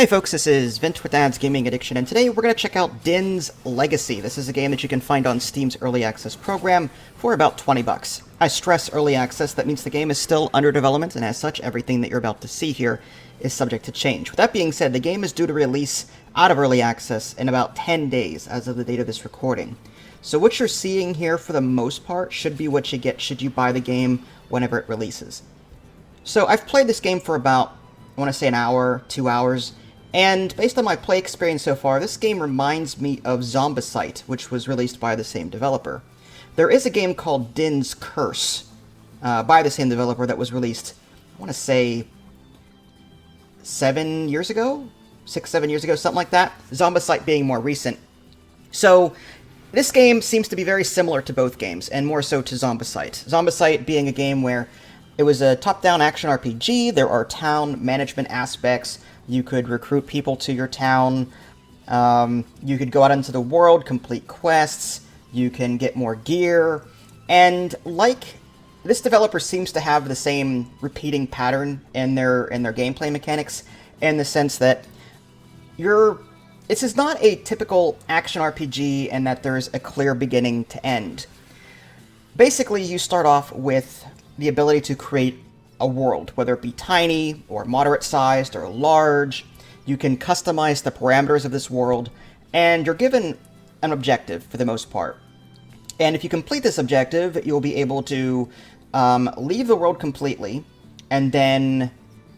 Hey folks, this is Vint with Dad's Gaming Addiction, and today we're going to check out Din's Legacy. This is a game that you can find on Steam's Early Access program for about 20 bucks. I stress Early Access, that means the game is still under development, and as such, everything that you're about to see here is subject to change. With that being said, the game is due to release out of Early Access in about 10 days as of the date of this recording. So what you're seeing here, for the most part, should be what you get should you buy the game whenever it releases. So I've played this game for about, I want to say an hour, 2 hours, and based on my play experience so far, this game reminds me of Zombicide, which was released by the same developer. There is a game called Din's Curse by the same developer that was released, I want to say, 7 years ago? 6, 7 years ago, something like that. Zombicide being more recent. So this game seems to be very similar to both games, and more so to Zombicide. Zombicide being a game where it was a top-down action RPG, there are town management aspects, you could recruit people to your town, you could go out into the world, complete quests, you can get more gear, and like this developer seems to have the same repeating pattern in their gameplay mechanics, in the sense that this is not a typical action RPG in that there's a clear beginning to end. Basically, you start off with the ability to create a world, whether it be tiny or moderate-sized or large. You can customize the parameters of this world, and you're given an objective for the most part. And if you complete this objective, you'll be able to leave the world completely, and then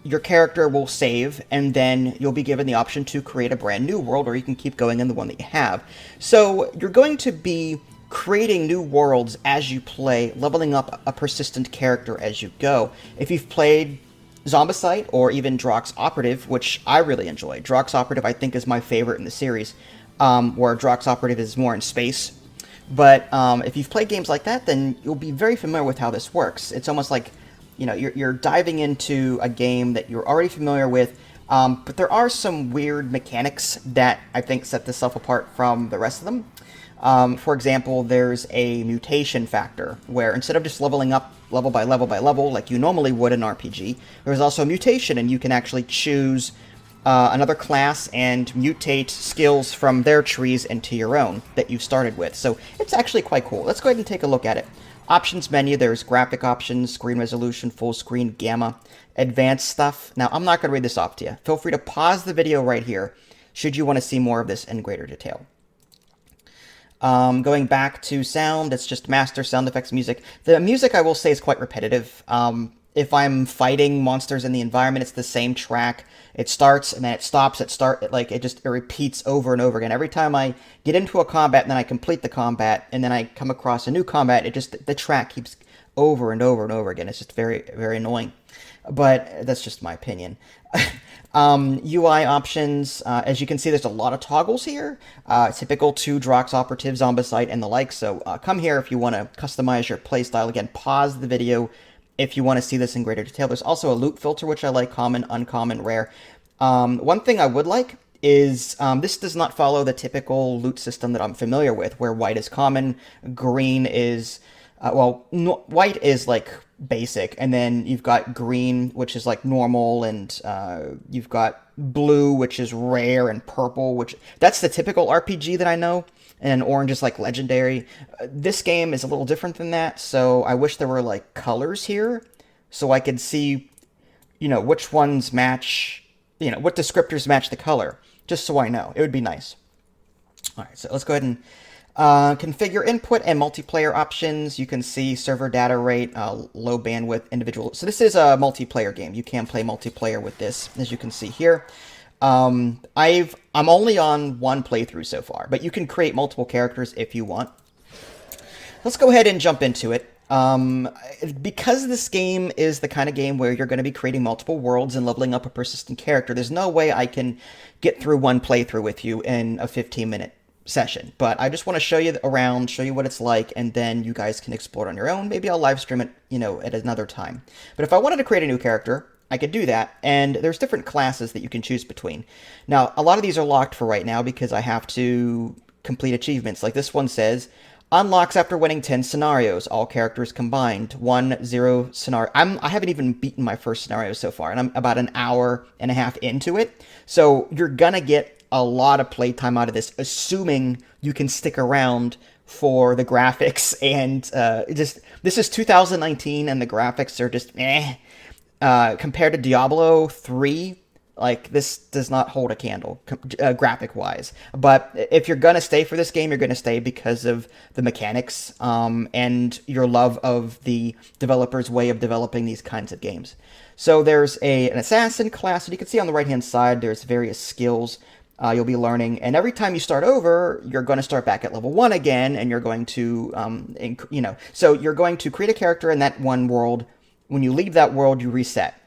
your character will save, and then you'll be given the option to create a brand new world, or you can keep going in the one that you have. So you're going to be creating new worlds as you play, leveling up a persistent character as you go. If you've played Zombicide or even Drox Operative, which I really enjoy, Drox Operative I think is my favorite in the series, where Drox Operative is more in space. But if you've played games like that, then you'll be very familiar with how this works. It's almost like, you know, you're diving into a game that you're already familiar with, but there are some weird mechanics that I think set this stuff apart from the rest of them. For example, there's a mutation factor, where instead of just leveling up level by level by level, like you normally would in RPG, there's also a mutation, and you can actually choose another class and mutate skills from their trees into your own that you started with. So it's actually quite cool. Let's go ahead and take a look at it. Options menu, there's graphic options, screen resolution, full screen, gamma, advanced stuff. Now, I'm not going to read this off to you. Feel free to pause the video right here should you want to see more of this in greater detail. Going back to sound, it's just master sound effects music. The music, I will say, is quite repetitive. If I'm fighting monsters in the environment, it's the same track. It starts and then it stops. It repeats over and over again. Every time I get into a combat and then I complete the combat and then I come across a new combat, the track keeps over and over and over again. It's just very, very annoying. But that's just my opinion. UI options, as you can see, there's a lot of toggles here, typical to Drox Operative, Zombicide, and the like. So come here if you want to customize your playstyle. Again, pause the video if you want to see this in greater detail. There's also a loot filter, which I like: common, uncommon, rare. One thing I would like is this does not follow the typical loot system that I'm familiar with, where white is common, green is, white is like basic, and then you've got green, which is like normal, and you've got blue, which is rare, and purple, which that's the typical RPG that I know, and orange is like legendary. This game is a little different than that, so I wish there were like colors here so I could see, you know, which ones match, you know, what descriptors match the color, just so I know. It would be nice. All right, so let's go ahead and configure input and multiplayer options. You can see server data rate, low bandwidth, individual. So this is a multiplayer game. You can play multiplayer with this, as you can see here. I'm only on one playthrough so far, but you can create multiple characters if you want. Let's go ahead and jump into it. Because this game is the kind of game where you're going to be creating multiple worlds and leveling up a persistent character, there's no way I can get through one playthrough with you in a 15-minute session, but I just want to show you around, show you what it's like, and then you guys can explore it on your own. Maybe I'll live stream it, you know, at another time. But if I wanted to create a new character, I could do that, and there's different classes that you can choose between. Now, a lot of these are locked for right now because I have to complete achievements. Like this one says, Unlocks after winning 10 scenarios, all characters combined. 1-0 scenario. I haven't even beaten my first scenario so far, and I'm about an hour and a half into it. So you're gonna get a lot of playtime out of this, assuming you can stick around for the graphics. And this is 2019, and the graphics are just compared to Diablo 3. Like, this does not hold a candle, graphic-wise. But if you're going to stay for this game, you're going to stay because of the mechanics and your love of the developer's way of developing these kinds of games. So there's an assassin class, and you can see on the right-hand side, there's various skills you'll be learning. And every time you start over, you're going to start back at level 1 again, and you're going to, so you're going to create a character in that one world. When you leave that world, you reset.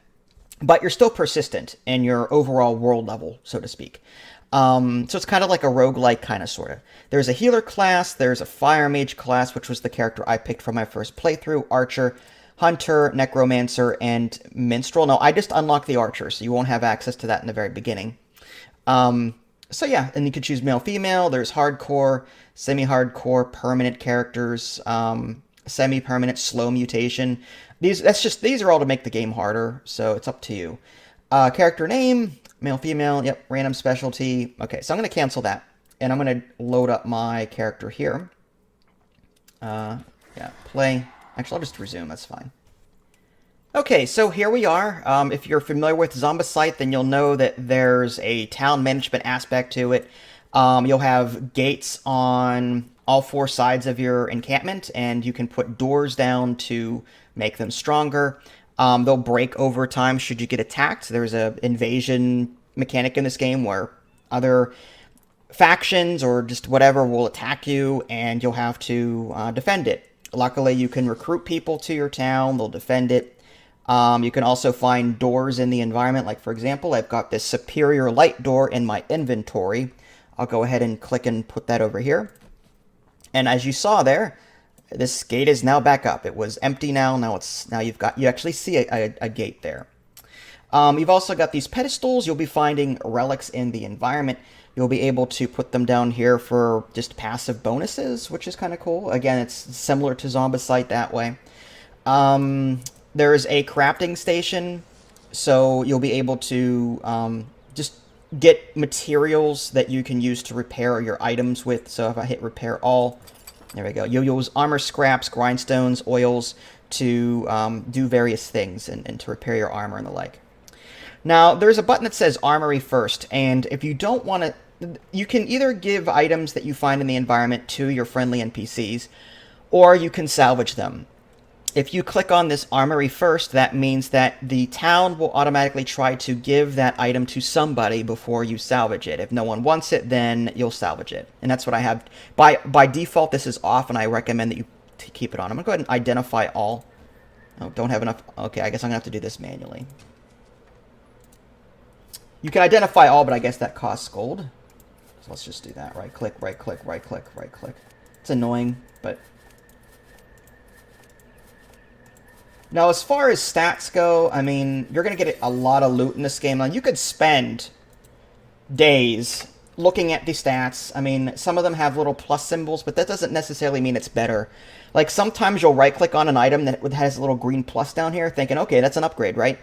But you're still persistent in your overall world level, so to speak. So it's kind of like a roguelike kind of, sort of. There's a healer class, there's a fire mage class, which was the character I picked for my first playthrough, archer, hunter, necromancer, and minstrel. No, I just unlocked the archer, so you won't have access to that in the very beginning. So yeah, and you can choose male, female. There's hardcore, semi-hardcore, permanent characters, semi-permanent, slow mutation. These are all to make the game harder, so it's up to you. Character name, male, female, yep, random specialty. Okay, so I'm going to cancel that, and I'm going to load up my character here. Yeah, play. Actually, I'll just resume, that's fine. Okay, so here we are. If you're familiar with Zombicide, then you'll know that there's a town management aspect to it. You'll have gates on all 4 sides of your encampment, and you can put doors down to make them stronger. They'll break over time should you get attacked. There's an invasion mechanic in this game where other factions or just whatever will attack you, and you'll have to defend it. Luckily, you can recruit people to your town. They'll defend it. You can also find doors in the environment. Like, for example, I've got this superior light door in my inventory. I'll go ahead and click and put that over here. And as you saw there, this gate is now back up. It was empty now. Now you actually see a gate there. You've also got these pedestals. You'll be finding relics in the environment. You'll be able to put them down here for just passive bonuses, which is kind of cool. Again, it's similar to Zombicide that way. There is a crafting station, so you'll be able to just get materials that you can use to repair your items with. So if I hit repair all, there we go. You'll use armor scraps, grindstones, oils to do various things and to repair your armor and the like. Now, there's a button that says Armory First, and if you don't want to, you can either give items that you find in the environment to your friendly NPCs, or you can salvage them. If you click on this Armory First, that means that the town will automatically try to give that item to somebody before you salvage it. If no one wants it, then you'll salvage it. And that's what I have. By default, this is off, and I recommend that you keep it on. I'm going to go ahead and identify all. Oh, don't have enough. Okay, I guess I'm going to have to do this manually. You can identify all, but I guess that costs gold. So let's just do that. Right click, right click, right click, right click. It's annoying, but... Now, as far as stats go, I mean, you're going to get a lot of loot in this game. Now, you could spend days looking at the stats. I mean, some of them have little plus symbols, but that doesn't necessarily mean it's better. Like, sometimes you'll right-click on an item that has a little green plus down here, thinking, okay, that's an upgrade, right?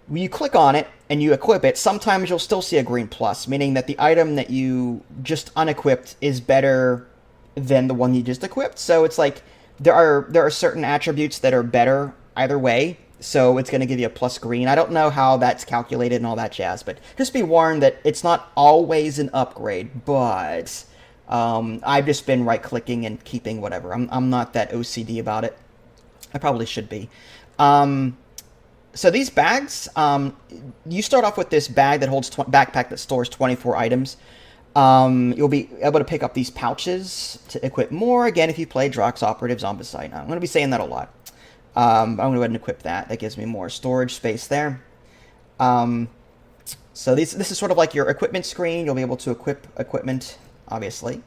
When you click on it and you equip it, sometimes you'll still see a green plus, meaning that the item that you just unequipped is better than the one you just equipped. So it's like there are certain attributes that are better either way, so it's going to give you a plus green. I don't know how that's calculated and all that jazz, but just be warned that it's not always an upgrade, but I've just been right-clicking and keeping whatever. I'm not that OCD about it. I probably should be. So these bags, you start off with this bag that holds backpack that stores 24 items. You'll be able to pick up these pouches to equip more. Again, if you play Drox Operative Zombicide. I'm going to be saying that a lot. I'm going to go ahead and equip that. That gives me more storage space there. So this is sort of like your equipment screen. You'll be able to equip equipment, obviously.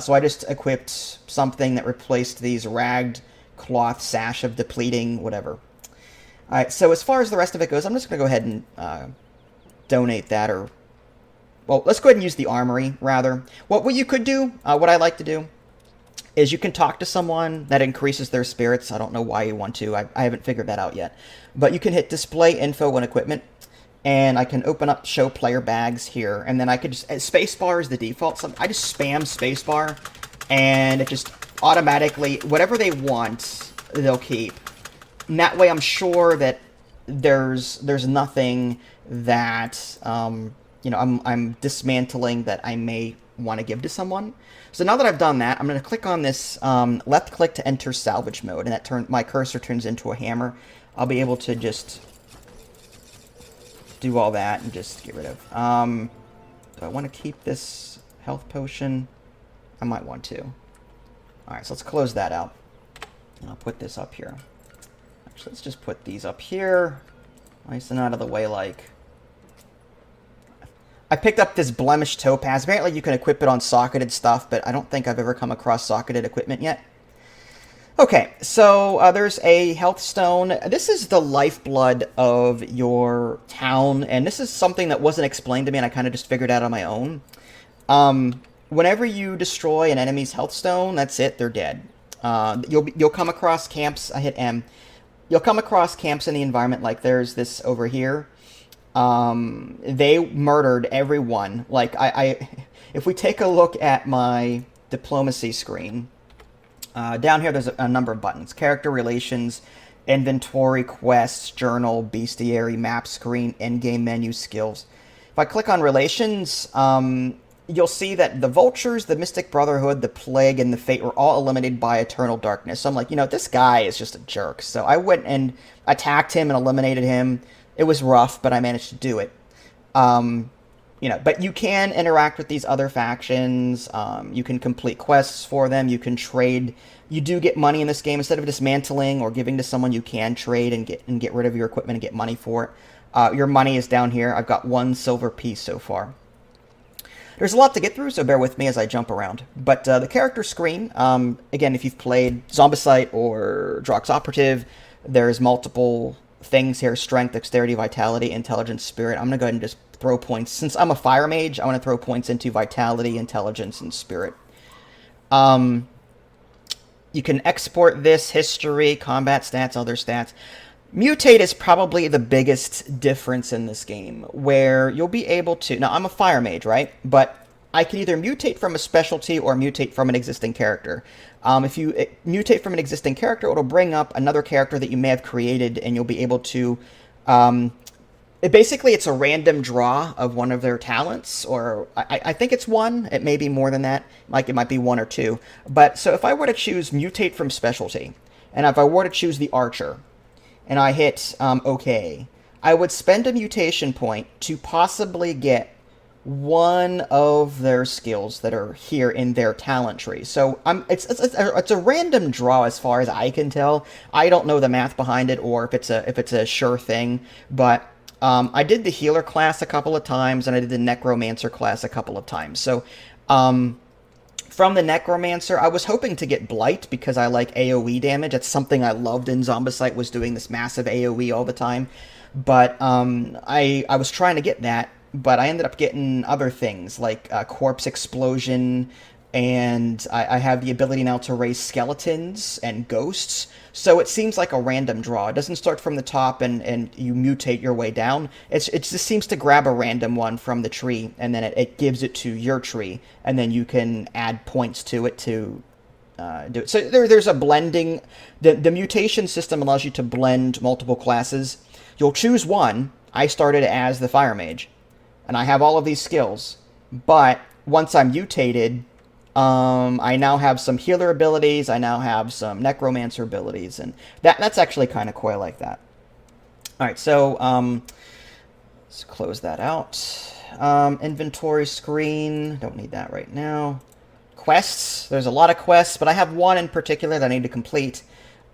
So I just equipped something that replaced these ragged cloth sash of depleting, whatever. Alright, so as far as the rest of it goes, I'm just going to go ahead and donate that, or... Well, let's go ahead and use the armory, rather. What you could do, what I like to do, is you can talk to someone that increases their spirits. I don't know why you want to. I haven't figured that out yet. But you can hit display info and equipment, and I can open up show player bags here, and then I could just, spacebar is the default. So I just spam spacebar, and it just automatically, whatever they want, they'll keep. And that way I'm sure that there's nothing that, I'm dismantling that I may want to give to someone. So now that I've done that, I'm going to click on this left click to enter salvage mode, and that my cursor turns into a hammer. I'll be able to just do all that and just get rid of. Do I want to keep this health potion? I might want to. Alright, so let's close that out. And I'll put this up here. Actually, let's just put these up here. Nice and out of the way, like. I picked up this blemished topaz. Apparently you can equip it on socketed stuff, but I don't think I've ever come across socketed equipment yet. Okay, so there's a health stone. This is the lifeblood of your town, and this is something that wasn't explained to me, and I kind of just figured out on my own. Whenever you destroy an enemy's health stone, that's it, they're dead. You'll come across camps. I hit M. You'll come across camps in the environment, like there's this over here. They murdered everyone. Like, if we take a look at my diplomacy screen, down here there's a number of buttons. Character relations, inventory, quests, journal, bestiary, map screen, endgame menu, skills. If I click on relations, you'll see that the vultures, the Mystic Brotherhood, the plague, and the fate were all eliminated by eternal darkness. So I'm like, this guy is just a jerk. So I went and attacked him and eliminated him. It was rough, but I managed to do it. But you can interact with these other factions. You can complete quests for them. You can trade. You do get money in this game. Instead of dismantling or giving to someone, you can trade and get rid of your equipment and get money for it. Your money is down here. I've got 1 silver piece so far. There's a lot to get through, so bear with me as I jump around. But the character screen, again, if you've played Zombicide or Drox Operative, there's multiple things here: strength, dexterity, vitality, intelligence, spirit. I'm going to go ahead and just throw points. Since I'm a fire mage, I want to throw points into vitality, intelligence, and spirit. You can export this: history, combat stats, other stats. Mutate is probably the biggest difference in this game, where you'll be able to... Now, I'm a fire mage, right? But I can either mutate from a specialty or mutate from an existing character. If you mutate from an existing character, it'll bring up another character that you may have created, and you'll be able to... Basically, it's a random draw of one of their talents, or I think it's 1. It may be more than that. Like, it might be 1 or 2. But, so if I were to choose mutate from specialty, and if I were to choose the archer, and I hit OK, I would spend a mutation point to possibly get one of their skills that are here in their talent tree. So it's a random draw as far as I can tell. I don't know the math behind it, or if it's a sure thing, but I did the healer class a couple of times, and I did the necromancer class a couple of times. So from the necromancer, I was hoping to get blight because I like AoE damage. That's something I loved in Zombicide, was doing this massive AoE all the time. But I was trying to get that, but I ended up getting other things like corpse explosion, and I have the ability now to raise skeletons and ghosts. So it seems like a random draw. It doesn't start from the top and you mutate your way down. It just seems to grab a random one from the tree, and then it gives it to your tree, and then you can add points to it to do it. So there's a blending. The mutation system allows you to blend multiple classes. You'll choose one. I started as the fire mage, and I have all of these skills. But once I'm mutated, I now have some healer abilities. I now have some necromancer abilities, and that's actually kind of cool. I like that. All right, so let's close that out. Inventory screen. Don't need that right now. Quests. There's a lot of quests, but I have one in particular that I need to complete.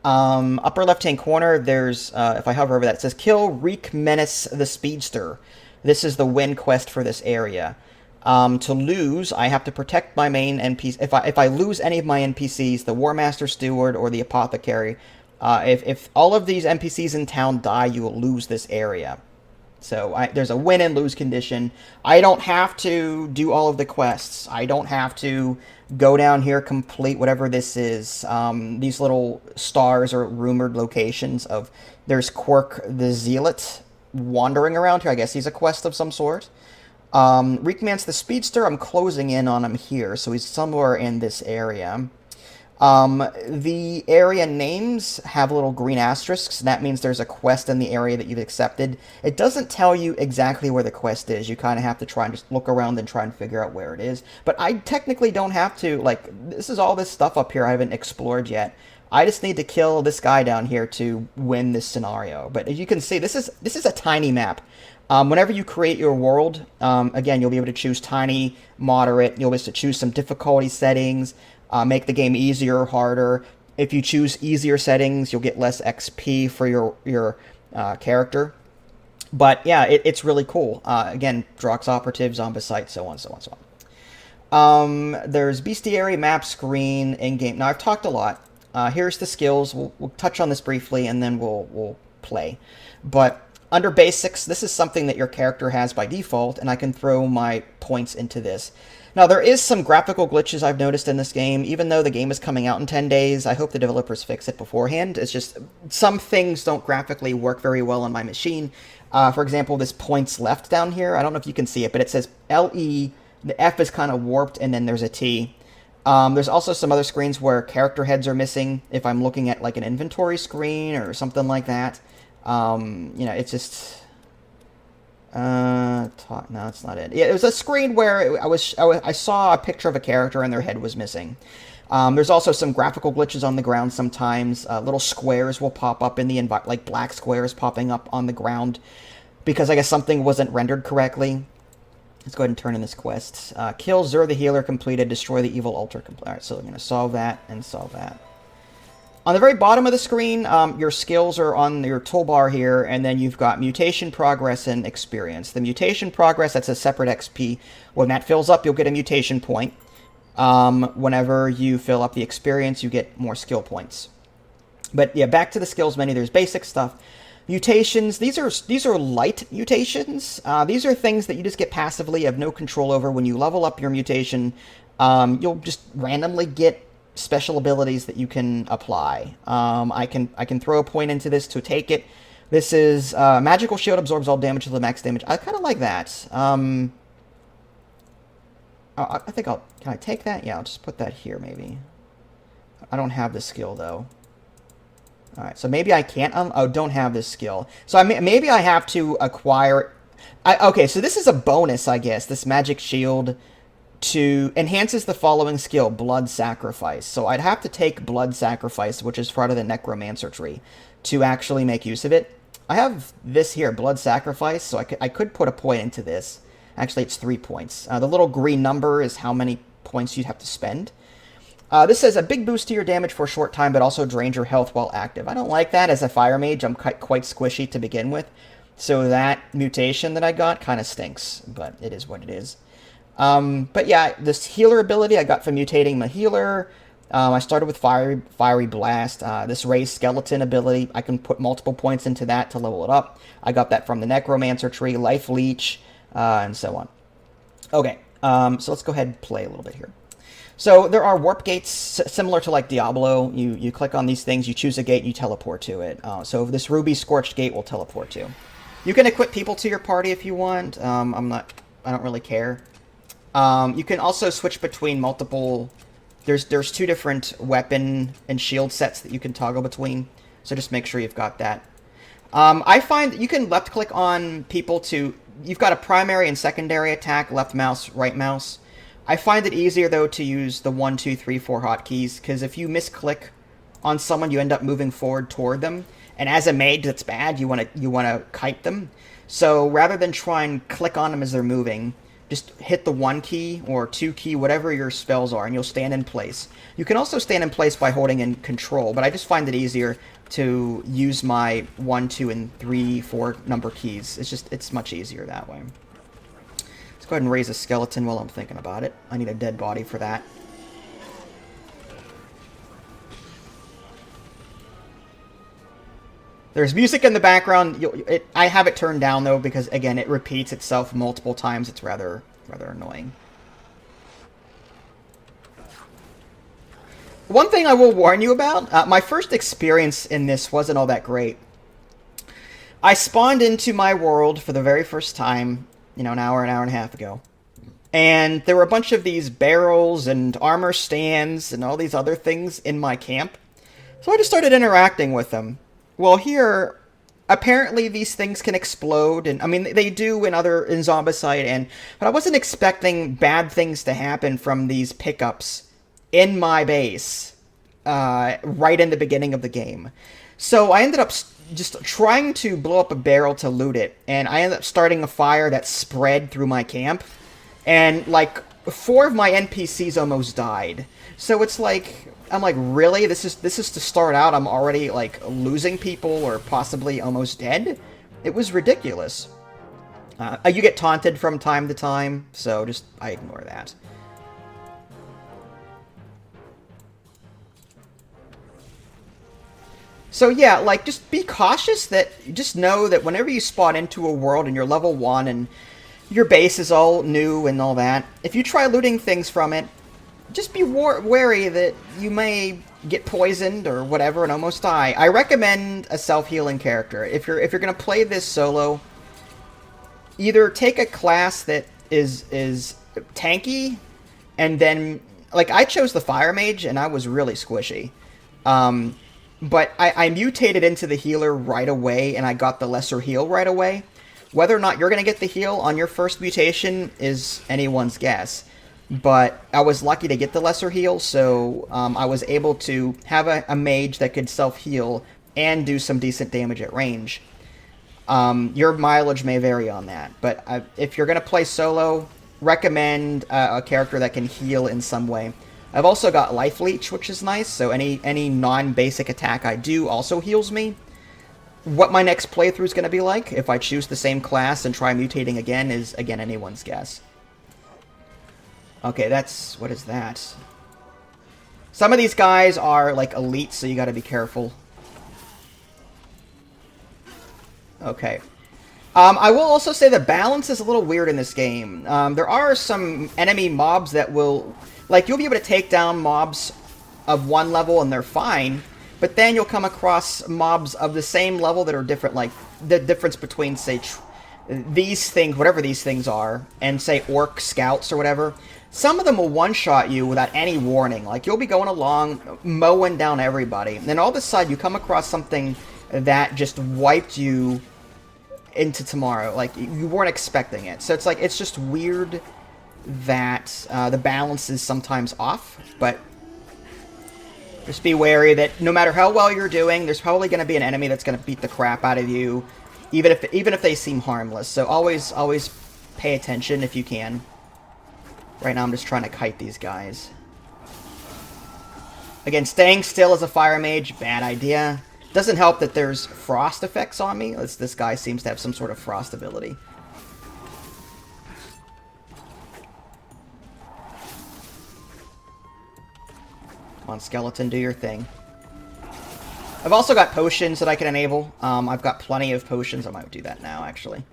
Upper left-hand corner, there's, if I hover over that, it says Kill Reek Menace the Speedster. This is the win quest for this area. To lose, I have to protect my main NPC. If I lose any of my NPCs, the War Master Steward or the Apothecary, if all of these NPCs in town die, you will lose this area. So there's a win and lose condition. I don't have to do all of the quests. I don't have to go down here, complete whatever this is. These little stars are rumored locations of... There's Quirk the Zealot wandering around here. I guess he's a quest of some sort. Reekman's the Speedster. I'm closing in on him here, so he's somewhere in this area. The area names have little green asterisks. That means there's a quest in the area that you've accepted. It doesn't tell you exactly where the quest is. You kind of have to try and just look around and try and figure out where it is. But I technically don't have to, like, this is all this stuff up here I haven't explored yet. I just need to kill this guy down here to win this scenario. But as you can see, this is a tiny map. Whenever you create your world, again, you'll be able to choose tiny, moderate. You'll be able to choose some difficulty settings. Make the game easier or harder. If you choose easier settings, you'll get less XP for your character. But yeah, it's really cool. Again, Drox Operative, Zombicide, so on, so on, so on. There's Bestiary, map, screen, in-game. Now, I've talked a lot. Here's the skills. We'll touch on this briefly, and then we'll play. But under basics, this is something that your character has by default, and I can throw my points into this. Now, there is some graphical glitches I've noticed in this game. Even though the game is coming out in 10 days, I hope the developers fix it beforehand. It's just some things don't graphically work very well on my machine. For example, this points left down here. I don't know if you can see it, but it says LE. The F is kind of warped, and then there's a T. There's also some other screens where character heads are missing. If I'm looking at like an inventory screen or something like that, you know, it's just... no, that's not it. Yeah, it was a screen where I saw a picture of a character and their head was missing. There's also some graphical glitches on the ground sometimes. Little squares will pop up in the like black squares popping up on the ground because I guess something wasn't rendered correctly. Let's go ahead and turn in this quest. Kill Zur the Healer completed. Destroy the evil altar complete. Alright, so I'm going to solve that and solve that. On the very bottom of the screen, your skills are on your toolbar here, and then you've got mutation, progress, and experience. The mutation progress, that's a separate XP. When that fills up, you'll get a mutation point. Whenever you fill up the experience, you get more skill points. But yeah, back to the skills menu, there's basic stuff. Mutations, these are light mutations. These are things that you just get passively, have no control over. When you level up your mutation, you'll just randomly get special abilities that you can apply. I can throw a point into this to take it. This is magical shield, absorbs all damage to the max damage. I kind of like that. I think can I take that? Yeah, I'll just put that here maybe. I don't have this skill though. All right, so maybe I can't. Don't have this skill. So maybe I have to acquire. Okay, so this is a bonus, I guess. This magic shield to enhances the following skill, Blood Sacrifice. So I'd have to take Blood Sacrifice, which is part of the Necromancer tree, to actually make use of it. I have this here, Blood Sacrifice, so I could put a point into this. Actually, it's 3 points. The little green number is how many points you'd have to spend. This says a big boost to your damage for a short time, but also drains your health while active. I don't like that. As a fire mage, I'm quite squishy to begin with. So that mutation that I got kind of stinks, but it is what it is. But yeah, this healer ability I got from mutating my healer. I started with fiery blast. This raised skeleton ability, I can put multiple points into that to level it up. I got that from the Necromancer tree, life leech, and so on. Okay, so let's go ahead and play a little bit here. So there are warp gates similar to like Diablo. You click on these things, you choose a gate, and you teleport to it. So this ruby scorched gate will teleport to. You can equip people to your party if you want. I don't really care. You can also switch between multiple... There's 2 different weapon and shield sets that you can toggle between, so just make sure you've got that. I find that you can left-click on people to... You've got a primary and secondary attack, left mouse, right mouse. I find it easier, though, to use the 1, 2, 3, 4 hotkeys, because if you misclick on someone, you end up moving forward toward them. And as a mage, that's bad. You want to kite them. So rather than try and click on them as they're moving... Just hit the 1 key or 2 key, whatever your spells are, and you'll stand in place. You can also stand in place by holding in control, but I just find it easier to use my 1, 2, and 3, 4 number keys. It's much easier that way. Let's go ahead and raise a skeleton while I'm thinking about it. I need a dead body for that. There's music in the background. I have it turned down though because again it repeats itself multiple times. It's rather annoying. One thing I will warn you about, my first experience in this wasn't all that great. I spawned into my world for the very first time, an hour and a half ago. And there were a bunch of these barrels and armor stands and all these other things in my camp. So I just started interacting with them. Well, here, apparently these things can explode, and I mean they do in Zombicide, but I wasn't expecting bad things to happen from these pickups in my base right in the beginning of the game. So I ended up just trying to blow up a barrel to loot it, and I ended up starting a fire that spread through my camp, and like 4 of my NPCs almost died. So it's like, I'm like, really? This is to start out, I'm already like losing people or possibly almost dead? It was ridiculous. You get taunted from time to time, so I ignore that. So yeah, like, just be cautious just know that whenever you spawn into a world and you're level 1 and your base is all new and all that, if you try looting things from it, just be wary that you may get poisoned or whatever and almost die. I recommend a self-healing character. If you're gonna play this solo, either take a class that is tanky, and then, like, I chose the Fire Mage and I was really squishy. But I mutated into the healer right away, and I got the lesser heal right away. Whether or not you're going to get the heal on your first mutation is anyone's guess. But I was lucky to get the lesser heal, so I was able to have a mage that could self-heal and do some decent damage at range. Your mileage may vary on that, but if you're going to play solo, recommend a character that can heal in some way. I've also got Life Leech, which is nice, so any non-basic attack I do also heals me. What my next playthrough is going to be like, if I choose the same class and try mutating again, is, again, anyone's guess. Okay, what is that? Some of these guys are, like, elite, so you gotta be careful. Okay. I will also say the balance is a little weird in this game. There are some enemy mobs that will... Like, you'll be able to take down mobs of one level and they're fine, but then you'll come across mobs of the same level that are different, like, the difference between, say, these things, whatever these things are, and, say, orc scouts or whatever. Some of them will one-shot you without any warning. Like, you'll be going along, mowing down everybody, and then all of a sudden you come across something that just wiped you into tomorrow. Like, you weren't expecting it. So it's like, it's just weird that the balance is sometimes off, but just be wary that no matter how well you're doing, there's probably going to be an enemy that's going to beat the crap out of you, even if they seem harmless. So always pay attention if you can. Right now I'm just trying to kite these guys. Again, staying still as a fire mage, bad idea. Doesn't help that there's frost effects on me. This guy seems to have some sort of frost ability. Come on, skeleton, do your thing. I've also got potions that I can enable. I've got plenty of potions. I might do that now, actually.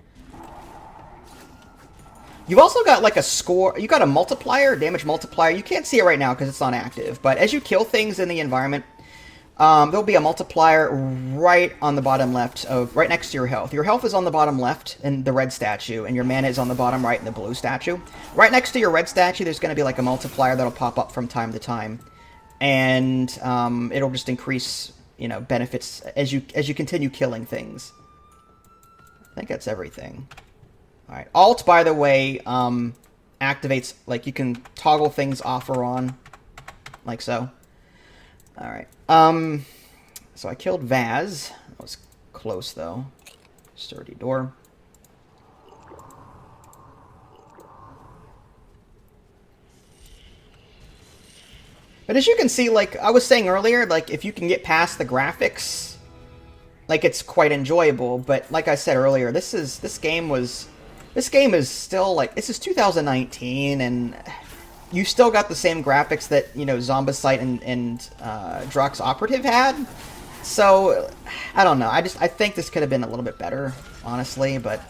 You've also got, like, a score. You got a multiplier, damage multiplier. You can't see it right now because it's not active. But as you kill things in the environment, there'll be a multiplier right on the bottom left, right next to your health. Your health is on the bottom left in the red statue, and your mana is on the bottom right in the blue statue. Right next to your red statue, there's going to be, like, a multiplier that'll pop up from time to time. And it'll just increase, benefits as you continue killing things. I think that's everything. Alright, Alt, by the way, activates, like, you can toggle things off or on, like so. Alright, so I killed Vaz. That was close, though. Sturdy door. But as you can see, like I was saying earlier, like, if you can get past the graphics, like, it's quite enjoyable. But like I said earlier, this game is still, like, this is 2019, and you still got the same graphics that, Zombicide and Drox Operative had. So, I don't know. I think this could have been a little bit better, honestly. But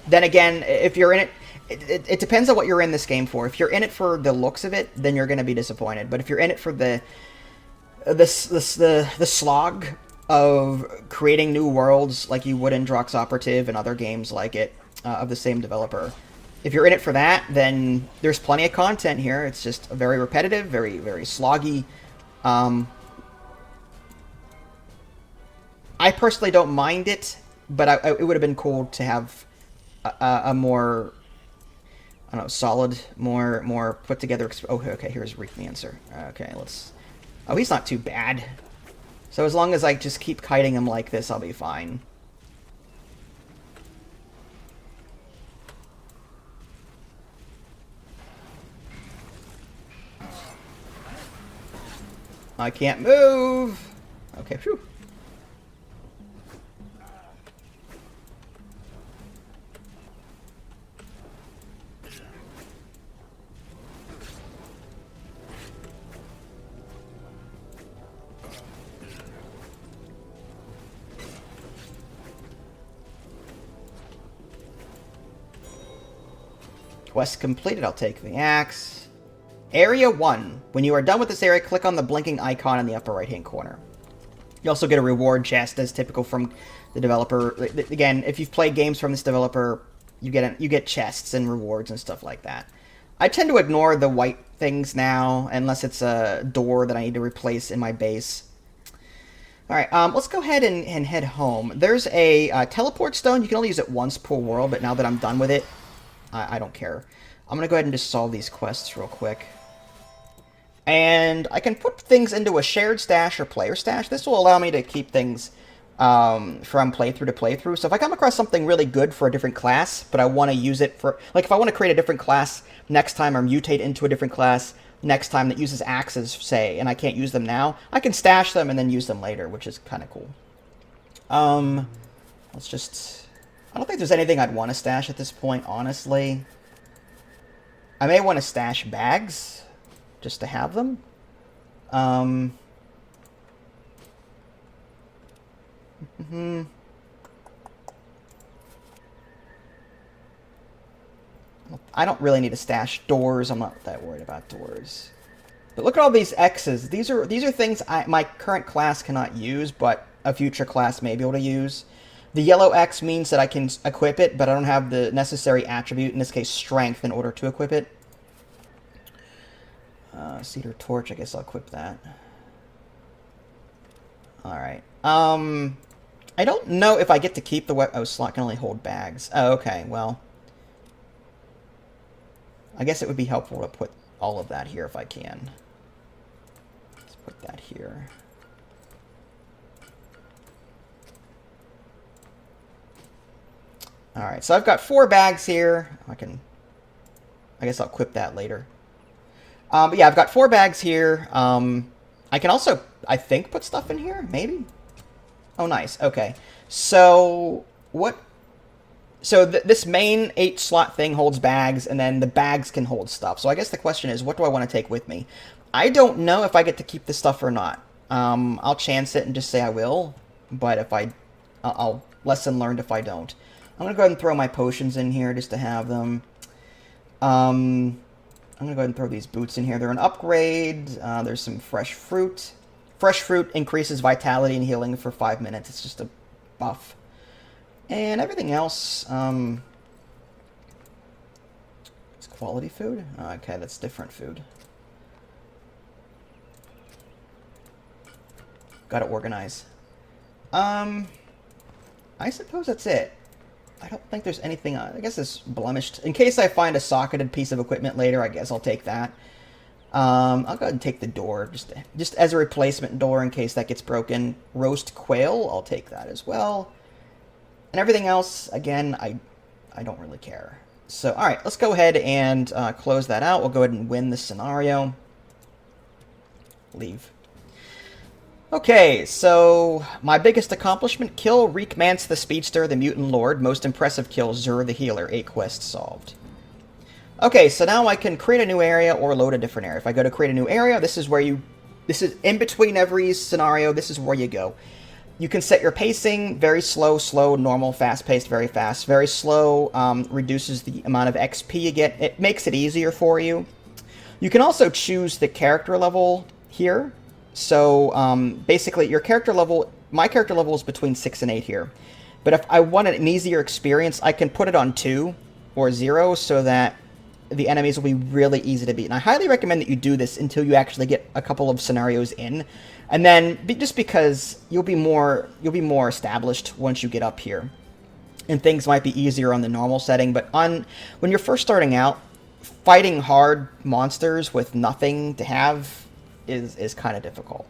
then again, if you're in it, it depends on what you're in this game for. If you're in it for the looks of it, then you're going to be disappointed. But if you're in it for the slog of creating new worlds like you would in Drox Operative and other games like it of the same developer, if you're in it for that, then there's plenty of content here. It's just very repetitive, very, very sloggy. I personally don't mind it, but it would have been cool to have a more, I don't know, solid, more put together. Oh, okay, here's Readme answer. Okay, let's. Oh, he's not too bad. So as long as I just keep kiting him like this, I'll be fine. I can't move. Okay, phew. Quest completed. I'll take the axe. Area 1. When you are done with this area, click on the blinking icon in the upper right-hand corner. You also get a reward chest, as typical from the developer. Again, if you've played games from this developer, you get chests and rewards and stuff like that. I tend to ignore the white things now, unless it's a door that I need to replace in my base. Alright, let's go ahead and head home. There's a teleport stone. You can only use it once per world, but now that I'm done with it, I don't care. I'm going to go ahead and just solve these quests real quick. And I can put things into a shared stash or player stash. This will allow me to keep things from playthrough to playthrough. So if I come across something really good for a different class, but I want to use it for... Like, if I want to create a different class next time or mutate into a different class next time that uses axes, say, and I can't use them now, I can stash them and then use them later, which is kind of cool. Let's just... I don't think there's anything I'd want to stash at this point, honestly. I may want to stash bags, just to have them. I don't really need to stash doors. I'm not that worried about doors. But look at all these X's. These are things my current class cannot use, but a future class may be able to use. The yellow X means that I can equip it, but I don't have the necessary attribute, in this case strength, in order to equip it. Cedar torch, I guess I'll equip that. Alright. I don't know if I get to keep the weapon. Oh, slot can only hold bags. Oh, okay, well. I guess it would be helpful to put all of that here if I can. Let's put that here. Alright, so I've got 4 bags here. I guess I'll equip that later. But yeah, I've got 4 bags here. I can also, I think, put stuff in here, maybe? Oh, nice. Okay. So, what... So, this main 8-slot thing holds bags, and then the bags can hold stuff. So, I guess the question is, what do I want to take with me? I don't know if I get to keep this stuff or not. I'll chance it and just say I will. But if I'll lesson learned if I don't. I'm going to go ahead and throw my potions in here just to have them. I'm going to go ahead and throw these boots in here. They're an upgrade. There's some fresh fruit. Fresh fruit increases vitality and healing for 5 minutes. It's just a buff. And everything else, it's quality food? Okay, that's different food. Gotta organize. I suppose that's it. I don't think there's anything... I guess it's blemished. In case I find a socketed piece of equipment later, I guess I'll take that. I'll go ahead and take the door, just as a replacement door in case that gets broken. Roast quail, I'll take that as well. And everything else, again, I don't really care. So, alright, let's go ahead and close that out. We'll go ahead and win this scenario. Leave. Okay, so my biggest accomplishment, kill Reekmance the Speedster, the Mutant Lord. Most impressive kill, Zur the Healer. 8 quests solved. Okay, so now I can create a new area or load a different area. If I go to create a new area, this is where this is in between every scenario, this is where you go. You can set your pacing, very slow, slow, normal, fast-paced, very fast. Very slow reduces the amount of XP you get. It makes it easier for you. You can also choose the character level here. So basically, your character level, my character level is between 6 and 8 here. But if I wanted an easier experience, I can put it on 2 or 0 so that the enemies will be really easy to beat. And I highly recommend that you do this until you actually get a couple of scenarios in. And then, just because you'll be more established once you get up here. And things might be easier on the normal setting, but when you're first starting out, fighting hard monsters with nothing to have is kind of difficult.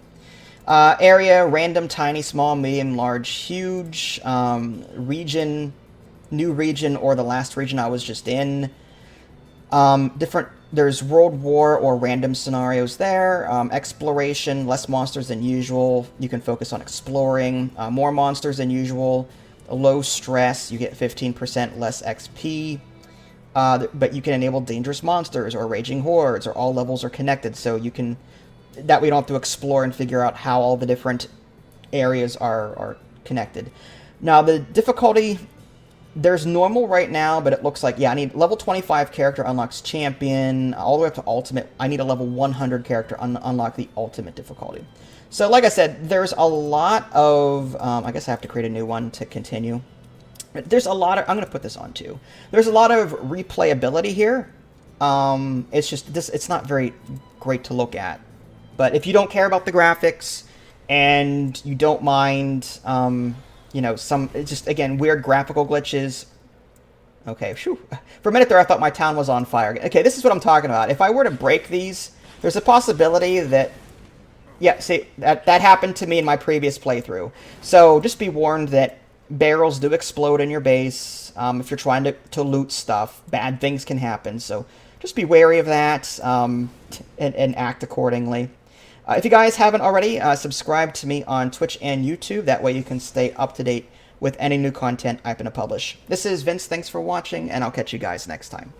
Area, random, tiny, small, medium, large, huge, region, new region, or the last region I was just in. There's World War or random scenarios there. Exploration, less monsters than usual. You can focus on exploring. More monsters than usual. Low stress, you get 15% less XP. But you can enable dangerous monsters or raging hordes, or all levels are connected, so you can... That way you don't have to explore and figure out how all the different areas are connected. Now, the difficulty... There's normal right now, but it looks like, yeah, I need level 25 character unlocks champion, all the way up to ultimate. I need a level 100 character unlock the ultimate difficulty. So, like I said, there's a lot of, I guess I have to create a new one to continue. There's a lot of, I'm going to put this on too. There's a lot of replayability here. It's just, it's not very great to look at. But if you don't care about the graphics, and you don't mind, you know, it's just, again, weird graphical glitches. Okay, whew. For a minute there, I thought my town was on fire. Okay, this is what I'm talking about. If I were to break these, there's a possibility that... Yeah, see, that happened to me in my previous playthrough. So, just be warned that barrels do explode in your base. If you're trying to loot stuff, bad things can happen. So, just be wary of that, and act accordingly. If you guys haven't already, subscribe to me on Twitch and YouTube. That way you can stay up to date with any new content I'm going to publish. This is Vince. Thanks for watching, and I'll catch you guys next time.